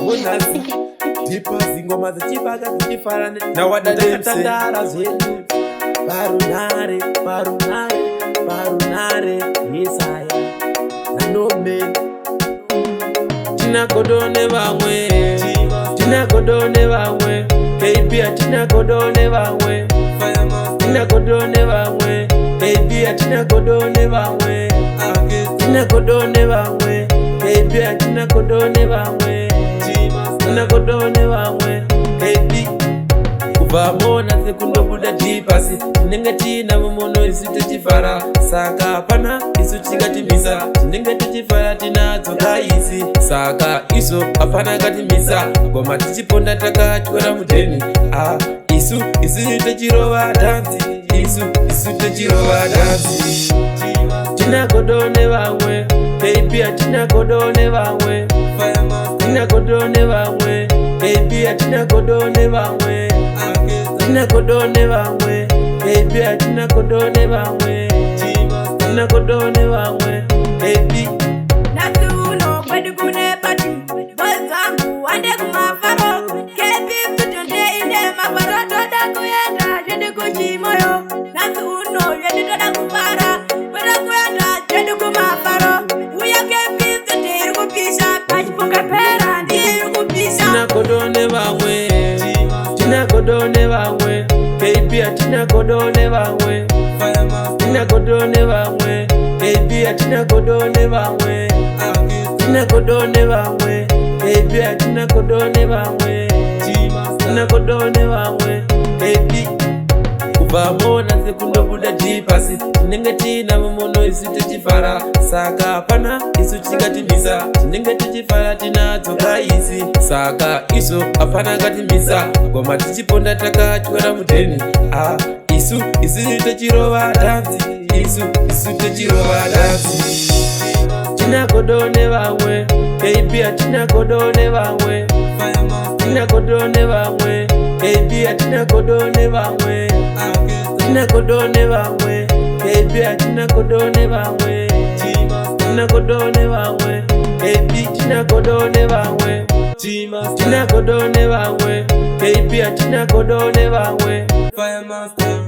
Unazi Jipa zingoma zichivaga zichifarane na wadademse zetu Barunare, barunare, barunare Yesaya Nanome Tina Godone vamwe Tina Godone vamwe Keipia Tina Godone vamwe Tina Godone vamwe Keipia Tina Godone vamwe Tina Godone vamwe Keipia Tina Godone vamwe Tina Godone vamwe Keipia Kuvamona sekundo buda jipasi Tinenge tina mumono isu techifara Saka hapana isu chikatimisa Tinenge techifara tina toka isi Saka iso hapana katimisa Goma tichiponda takachwara mudeni Isu techirova dansi Isu techirova dansi Tina Godone vamwe Keipia Tina Godone vamwe Tina Godone vamwe Keipia Tina Godone vamwe Tina Godone vamwe Keipia Tina Godone vamwe Tina Godone vamwe Keipia Natuno kwedi kune pati Bozangu wande kumafaro Kepi kutunde inde mafaro Toda kuyenda jende kujimoyo Natuno yende toda kupara Toda kuyenda jende kumafaro Uya kepi kutunde kupisha Kajipunga pera ndiye kupisha Tina Godone vamwe Tina Godone vamwe Keipia Tina Godone vamwe Tina Godone vamwe Keipia Tina Godone vamwe Tina Godone vamwe Keipia Tina Godone vamwe Tina Godone vamwe Keipia Kuvamona sekundo buda jipasi Tinenge tina mumono isu techifara Saka hapana isu chikatimisa Tinenge techifara tina toka isi Saka iso hapana katimisa Goma tichiponda takachwara mudeni Isu techirova dansi Isu techirova dansi Tina Godone vamwe Keipia Tina Godone vamwe Tina Godone vamwe Keipia Tina Godone vamwe Tina Godone vamwe Keipia Tina Godone vamwe Tina Godone vamwe Keipia Tina Godone vamwe Tina Godone vamwe Keipia Tina Godone vamwe Firemaster